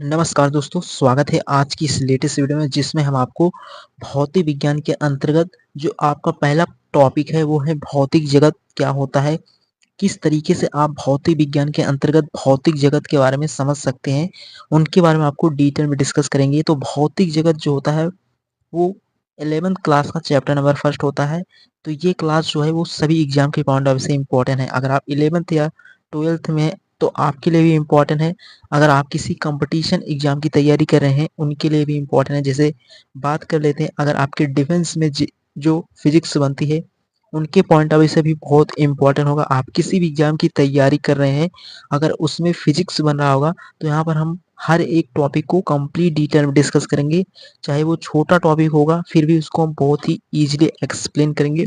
नमस्कार दोस्तों, स्वागत है आज की इस लेटेस्ट वीडियो में जिसमें हम आपको भौतिक विज्ञान के अंतर्गत जो आपका पहला टॉपिक है वो है भौतिक जगत क्या होता है। किस तरीके से आप भौतिक विज्ञान के अंतर्गत भौतिक जगत के बारे में समझ सकते हैं, उनके बारे में आपको डिटेल में डिस्कस करेंगे। तो भौतिक जगत जो होता है वो 11th क्लास का चैप्टर नंबर फर्स्ट होता है। तो ये क्लास जो है वो सभी एग्जाम के पॉइंट ऑफ व्यू से इम्पोर्टेंट है। अगर आप 11th या 12th में हैं तो आपके लिए भी इम्पोर्टेंट है। अगर आप किसी कंपटीशन एग्जाम की तैयारी कर रहे हैं उनके लिए भी इम्पोर्टेंट है। जैसे बात कर लेते हैं, अगर आपके डिफेंस में जो फिजिक्स बनती है उनके पॉइंट ऑफ व्यू से भी बहुत इम्पोर्टेंट होगा। आप किसी भी एग्जाम की तैयारी कर रहे हैं, अगर उसमें फिजिक्स बन रहा होगा तो यहाँ पर हम हर एक टॉपिक को कंप्लीट डिटेल में डिस्कस करेंगे। चाहे वो छोटा टॉपिक होगा फिर भी उसको हम बहुत ही ईजिली एक्सप्लेन करेंगे।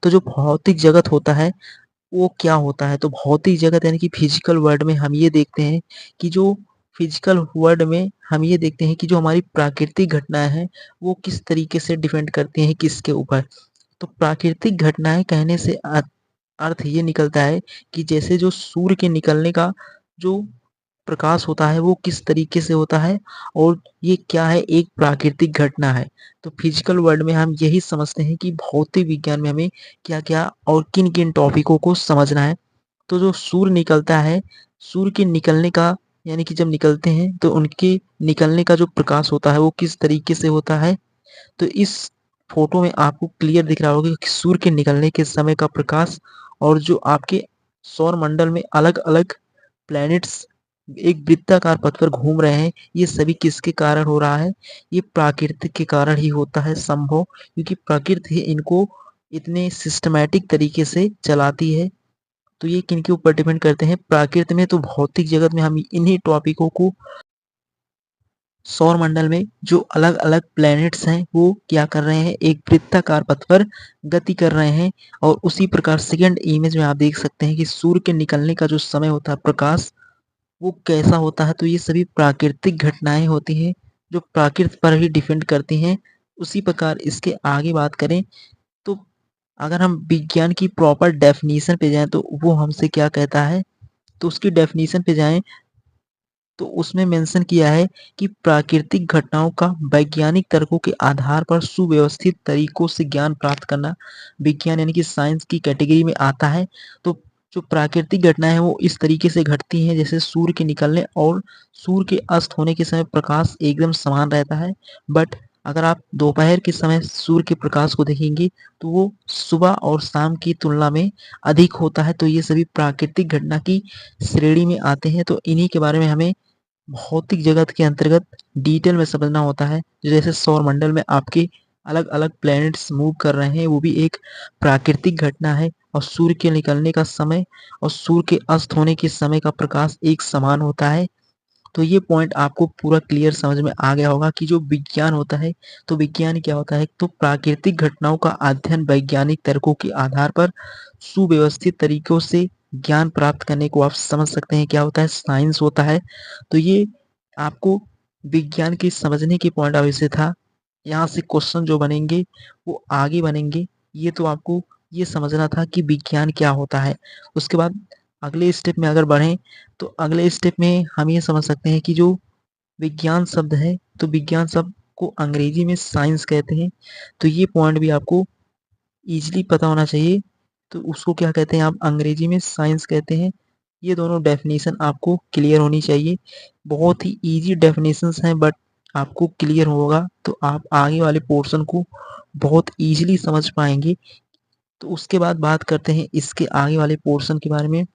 तो जो भौतिक जगत होता है वो क्या होता है? तो भौतिक जगत यानी कि फिजिकल वर्ल्ड में हम ये देखते हैं कि जो फिजिकल वर्ल्ड में हम ये देखते हैं कि जो हमारी प्राकृतिक घटनाएं हैं वो किस तरीके से डिपेंड करती हैं किसके ऊपर। तो प्राकृतिक घटनाएं कहने से अर्थ ये निकलता है कि जैसे जो सूर्य के निकलने का जो प्रकाश होता है वो किस तरीके से होता है और ये क्या है, एक प्राकृतिक घटना है। तो फिजिकल वर्ल्ड में हम यही समझते हैं कि भौतिक विज्ञान में हमें क्या-क्या और किन-किन टॉपिकों को समझना है। तो जो सूर्य निकलता है, सूर्य के निकलने का यानी कि जब निकलते हैं तो उनके निकलने का जो प्रकाश होता है वो किस तरीके से होता है। तो इस फोटो में आपको क्लियर दिख रहा होगा कि सूर्य के निकलने के समय का प्रकाश और जो आपके सौर मंडल में अलग-अलग प्लैनेट्स एक वृत्ताकार पथ पर घूम रहे हैं, ये सभी किसके कारण हो रहा है? ये प्राकृतिक के कारण ही होता है संभव, क्योंकि प्रकृति ही इनको इतने सिस्टमैटिक तरीके से चलाती है। तो ये किनके ऊपर डिपेंड करते हैं? प्रकृति में। तो भौतिक जगत में हम इन्हीं टॉपिकों को सौर मंडल में जो अलग-अलग प्लैनेट्स हैं वो क्या कर रहे हैं, एक वृत्ताकार पथ पर गति कर रहे हैं। और उसी प्रकार सेकंड इमेज में आप देख सकते हैं कि सूर्य के निकलने का जो समय होता है प्रकाश वो कैसा होता है। तो ये सभी प्राकृतिक घटनाएं होती हैं जो प्रकृति पर ही डिपेंड करती हैं। उसी प्रकार इसके आगे बात करें तो अगर हम विज्ञान की प्रॉपर डेफिनेशन पे जाएं तो वो हमसे क्या कहता है। तो उसकी डेफिनेशन पे जाएं तो उसमें मेंशन किया है कि प्राकृतिक घटनाओं का वैज्ञानिक तर्कों के आधार पर सुव्यवस्थित तरीकों से ज्ञान प्राप्त करना विज्ञान यानी कि साइंस की कैटेगरी में आता है। तो जो प्राकृतिक घटनाएं हैं वो इस तरीके से घटती हैं जैसे सूर्य के निकलने और सूर्य के अस्त होने के समय प्रकाश एकदम समान रहता है। बट अगर आप दोपहर के समय सूर्य के प्रकाश को देखेंगे तो वो सुबह और शाम की तुलना में अधिक होता है। तो ये सभी प्राकृतिक घटना की श्रेणी में आते हैं। तो इन्हीं के बारे में हमें भौतिक जगत के अंतर्गत डिटेल में समझना होता है। जैसे सौर मंडल में आपके अलग-अलग प्लैनेट्स मूव कर रहे हैं, वो भी एक प्राकृतिक घटना है। और सूर्य के निकलने का समय और सूर्य के अस्त होने के समय का प्रकाश एक समान होता है। तो ये पॉइंट आपको पूरा क्लियर समझ में आ गया होगा कि जो विज्ञान होता है, तो विज्ञान क्या होता है, तो प्राकृतिक घटनाओं का अध्ययन वैज्ञानिक तर्कों के आधार पर सुव्यवस्थित तरीकों से ज्ञान प्राप्त करने को आप समझ सकते हैं क्या होता है, साइंस होता है। तो ये आपको विज्ञान की समझने के पॉइंट ऑफ व्यू से था। यहाँ से क्वेश्चन जो बनेंगे वो आगे बनेंगे। ये तो आपको ये समझना था कि विज्ञान क्या होता है। उसके बाद अगले स्टेप में अगर बढ़ें तो अगले स्टेप में हम ये समझ सकते हैं कि जो विज्ञान शब्द है तो विज्ञान शब्द को अंग्रेजी में साइंस कहते हैं। तो ये पॉइंट भी आपको ईजिली पता होना चाहिए। तो उसको क्या कहते हैं, आप अंग्रेजी में साइंस कहते हैं। ये दोनों डेफिनेशन आपको क्लियर होनी चाहिए। बहुत ही ईजी डेफिनेशंस हैं बट आपको क्लियर होगा तो आप आगे वाले पोर्शन को बहुत ईजिली समझ पाएंगे। तो उसके बाद बात करते हैं इसके आगे वाले पोर्शन के बारे में।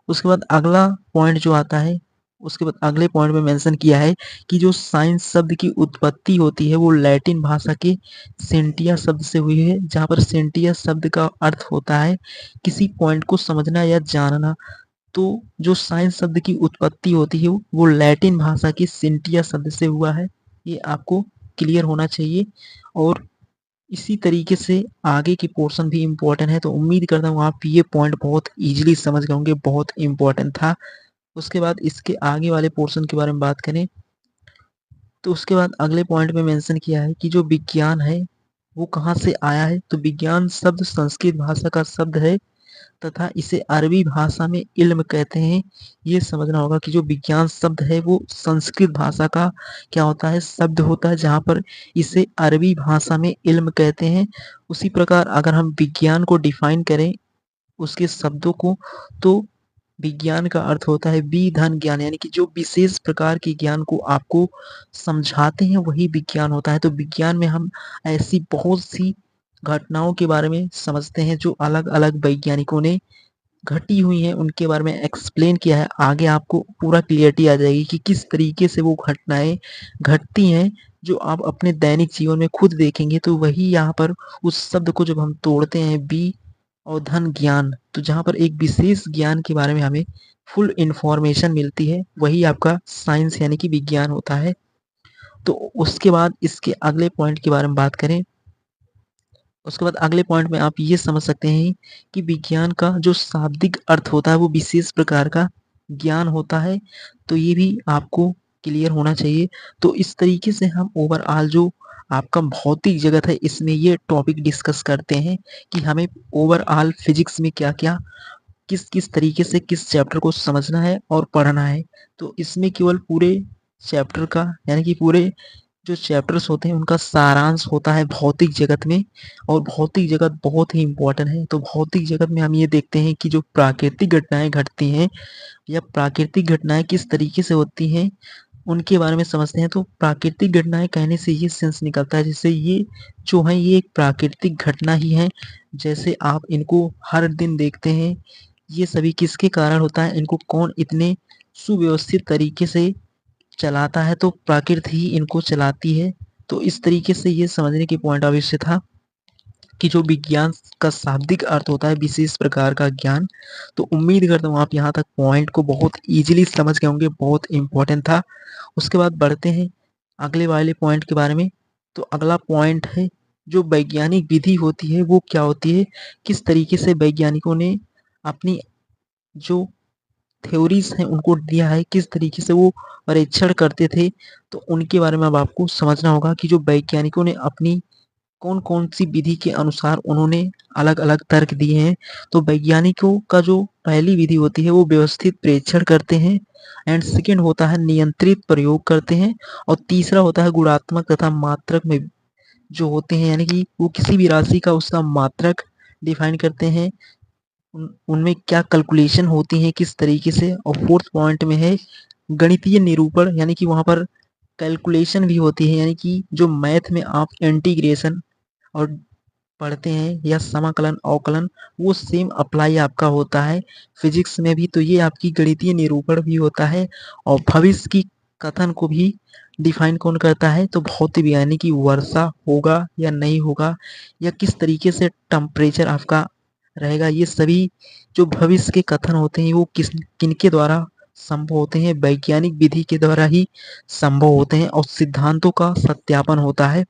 उसके बाद अगला पॉइंट जो आता है, उसके बाद अगले पॉइंट में मेंशन किया है कि जो साइंस शब्द की उत्पत्ति होती है वो लैटिन भाषा के सेंटिया शब्द से हुई है, जहाँ पर सेंटिया शब्द का अर्थ होता है किसी पॉइंट को समझना या जानना। तो जो साइंस शब्द की उत्पत्ति होती है वो लैटिन भाषा की सेंटिया शब्द से हुआ है। ये आपको क्लियर होना चाहिए। और इसी तरीके से आगे की पोर्शन भी इम्पोर्टेंट है। तो उम्मीद करता हूँ आप ये पॉइंट बहुत ईजिली समझ गए होंगे, बहुत इम्पोर्टेंट था। उसके बाद इसके आगे वाले पोर्शन के बारे में बात करें तो उसके बाद अगले पॉइंट में मेंशन किया है कि जो विज्ञान है वो कहाँ से आया है। तो विज्ञान शब्द संस्कृत भाषा का शब्द है तथा इसे अरबी भाषा में इल्म कहते हैं। ये समझना होगा कि जो विज्ञान शब्द है वो संस्कृत भाषा का क्या होता है, शब्द होता है, जहाँ पर इसे अरबी भाषा में इल्म कहते हैं। उसी प्रकार अगर हम विज्ञान को डिफाइन करें उसके शब्दों को, तो विज्ञान का अर्थ होता है विधन ज्ञान, यानी कि जो विशेष प्रकार के ज्ञान को आपको समझाते हैं वही विज्ञान होता है। तो विज्ञान में हम ऐसी बहुत सी घटनाओं के बारे में समझते हैं जो अलग अलग वैज्ञानिकों ने घटी हुई हैं, उनके बारे में एक्सप्लेन किया है। आगे आपको पूरा क्लियरिटी आ जाएगी कि किस तरीके से वो घटनाएं घटती हैं, जो आप अपने दैनिक जीवन में खुद देखेंगे। तो वही यहाँ पर उस शब्द को जब हम तोड़ते हैं बी और धन ज्ञान, तो जहाँ पर एक विशेष ज्ञान के बारे में हमें फुल इंफॉर्मेशन मिलती है, वही आपका साइंस यानी कि विज्ञान होता है। तो उसके बाद इसके अगले पॉइंट के बारे में बात करें, उसके बाद अगले पॉइंट में आप ये समझ सकते हैं कि विज्ञान का जो शाब्दिक अर्थ होता है वो विशेष प्रकार का ज्ञान होता है। तो ये भी आपको क्लियर होना चाहिए। तो इस तरीके से हम ओवरऑल जो आपका भौतिक जगत है इसमें ये टॉपिक डिस्कस करते हैं कि हमें ओवरऑल फिजिक्स में क्या क्या किस किस तरीके से किस चैप्टर को समझना है और पढ़ना है। तो इसमें केवल पूरे चैप्टर का यानी कि पूरे जो चैप्टर्स होते हैं उनका सारांश होता है भौतिक जगत में, और भौतिक जगत बहुत ही इम्पोर्टेंट है। तो भौतिक जगत में हम ये देखते हैं कि जो प्राकृतिक घटनाएं घटती हैं या प्राकृतिक घटनाएं किस तरीके से होती हैं उनके बारे में समझते हैं। तो प्राकृतिक घटनाएं कहने से ये सेंस निकलता है जैसे ये जो है ये एक प्राकृतिक घटना ही है। जैसे आप इनको हर दिन देखते हैं, ये सभी किसके कारण होता है, इनको कौन इतने सुव्यवस्थित तरीके से चलाता है, तो प्रकृति ही इनको चलाती है। तो इस तरीके से ये समझने की पॉइंट ऑफ व्यू से था कि जो विज्ञान का शाब्दिक अर्थ होता है विशेष प्रकार का ज्ञान। तो उम्मीद करता हूँ आप यहाँ तक पॉइंट को बहुत इजीली समझ गए होंगे, बहुत इंपॉर्टेंट था। उसके बाद बढ़ते हैं अगले वाले पॉइंट के बारे में। तो अगला पॉइंट है जो वैज्ञानिक विधि होती है वो क्या होती है, किस तरीके से वैज्ञानिकों ने अपनी जो थ्योरीज हैं उनको दिया है, किस तरीके से वो परीक्षण करते थे। तो उनके बारे में अब आपको समझना होगा कि जो वैज्ञानिकों ने अपनी कौन कौन सी विधि के अनुसार उन्होंने अलग अलग तर्क दिए हैं। तो वैज्ञानिकों का जो पहली विधि होती है वो व्यवस्थित प्रेक्षण करते हैं, एंड सेकेंड होता है नियंत्रित प्रयोग करते हैं, और तीसरा होता है गुणात्मक तथा मात्रक में जो होते हैं, यानी कि वो किसी भी राशि का उसका मात्रक डिफाइन करते हैं, उनमें क्या कैलकुलेशन होती है किस तरीके से। और फोर्थ पॉइंट में है गणितीय निरूपण, यानी कि वहाँ पर कैलकुलेशन भी होती है, यानी कि जो मैथ में आप इंटीग्रेशन और पढ़ते हैं या समाकलन अवकलन वो सेम अप्लाई आपका होता है फिजिक्स में भी। तो ये आपकी गणितीय निरूपण भी होता है, और भविष्य की कथन को भी डिफाइन कौन करता है, तो भौतिक यानी कि वर्षा होगा या नहीं होगा, या किस तरीके से टेम्परेचर आपका रहेगा, ये सभी जो भविष्य के कथन होते हैं वो किनके द्वारा संभव होते हैं, वैज्ञानिक विधि के द्वारा ही संभव होते हैं, और सिद्धांतों का सत्यापन होता है।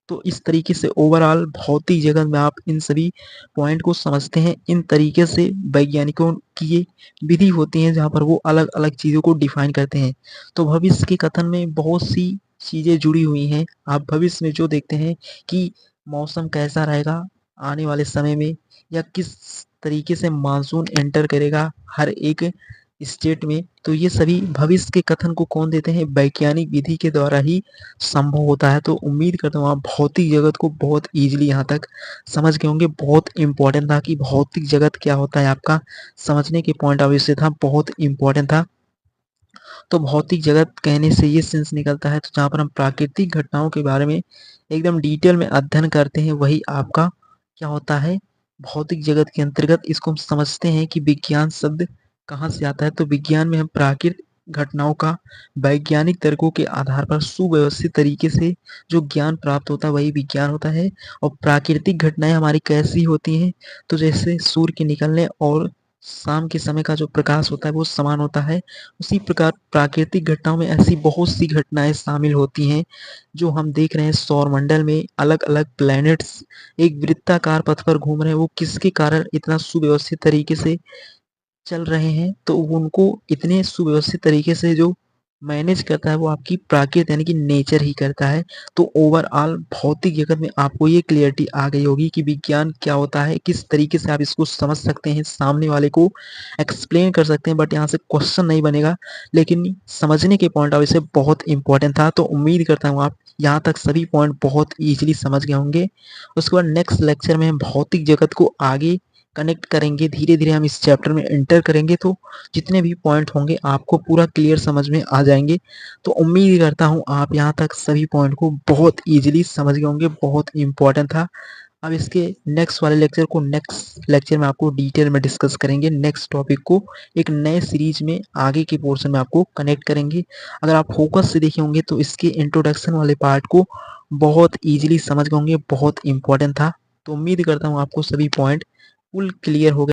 तो इस तरीके से ओवरऑल भौतिक जगत में आप इन सभी पॉइंट को समझते हैं। इन तरीके से वैज्ञानिकों की ये विधि होती है जहाँ पर वो अलग अलग चीज़ों को डिफाइन करते हैं। तो भविष्य के कथन में बहुत सी चीज़ें जुड़ी हुई हैं। आप भविष्य में जो देखते हैं कि मौसम कैसा रहेगा आने वाले समय में, या किस तरीके से मानसून एंटर करेगा हर एक स्टेट में, तो ये सभी भविष्य के कथन को कौन देते हैं, वैज्ञानिक विधि के द्वारा ही संभव होता है। तो उम्मीद करता हूँ आप भौतिक जगत को बहुत इजीली यहाँ तक समझ गए होंगे। बहुत इंपॉर्टेंट था कि भौतिक जगत क्या होता है, आपका समझने के पॉइंट ऑफ व्यू से था, बहुत इंपॉर्टेंट था। तो भौतिक जगत कहने से ये सेंस निकलता है, तो जहाँ पर हम प्राकृतिक घटनाओं के बारे में एकदम डिटेल में अध्ययन करते हैं वही आपका क्या होता है भौतिक जगत के अंतर्गत। इसको हम समझते हैं कि विज्ञान शब्द कहाँ से आता है। तो विज्ञान में हम प्राकृतिक घटनाओं का वैज्ञानिक तर्कों के आधार पर सुव्यवस्थित तरीके से जो ज्ञान प्राप्त होता है वही विज्ञान होता है। और प्राकृतिक घटनाएं हमारी कैसी होती हैं, तो जैसे सूर्य के निकलने और शाम के समय का जो प्रकाश होता है वो समान होता है। उसी प्रकार प्राकृतिक घटनाओं में ऐसी बहुत सी घटनाएं शामिल होती हैं जो हम देख रहे हैं सौरमंडल में अलग अलग प्लैनेट्स एक वृत्ताकार पथ पर घूम रहे हैं, वो किसके कारण इतना सुव्यवस्थित तरीके से चल रहे हैं। तो उनको इतने सुव्यवस्थित तरीके से जो मैनेज करता है वो आपकी प्रकृति यानी कि नेचर ही करता है। तो ओवरऑल भौतिक जगत में आपको ये क्लियरिटी आ गई होगी कि विज्ञान क्या होता है, किस तरीके से आप इसको समझ सकते हैं, सामने वाले को एक्सप्लेन कर सकते हैं। बट यहाँ से क्वेश्चन नहीं बनेगा, लेकिन समझने के पॉइंट ऑफ व्यू से बहुत इंपॉर्टेंट था। तो उम्मीद करता हूँ आप यहाँ तक सभी पॉइंट बहुत ईजिली समझ गए होंगे। उसके बाद नेक्स्ट लेक्चर में हम भौतिक जगत को आगे कनेक्ट करेंगे, धीरे धीरे हम इस चैप्टर में एंटर करेंगे, तो जितने भी पॉइंट होंगे आपको पूरा क्लियर समझ में आ जाएंगे। तो उम्मीद करता हूँ आप यहाँ तक सभी पॉइंट को बहुत ईजिली समझ गए होंगे, बहुत इंपॉर्टेंट था। अब इसके नेक्स्ट वाले लेक्चर को नेक्स्ट लेक्चर में आपको डिटेल में डिस्कस करेंगे। नेक्स्ट टॉपिक को एक नए सीरीज में आगे के पोर्शन में आपको कनेक्ट करेंगे। अगर आप फोकस से देखे होंगे तो इसके इंट्रोडक्शन वाले पार्ट को बहुत ईजिली समझ गए होंगे, बहुत इंपॉर्टेंट था। तो उम्मीद करता हूँ आपको सभी पॉइंट फुल क्लियर हो गए।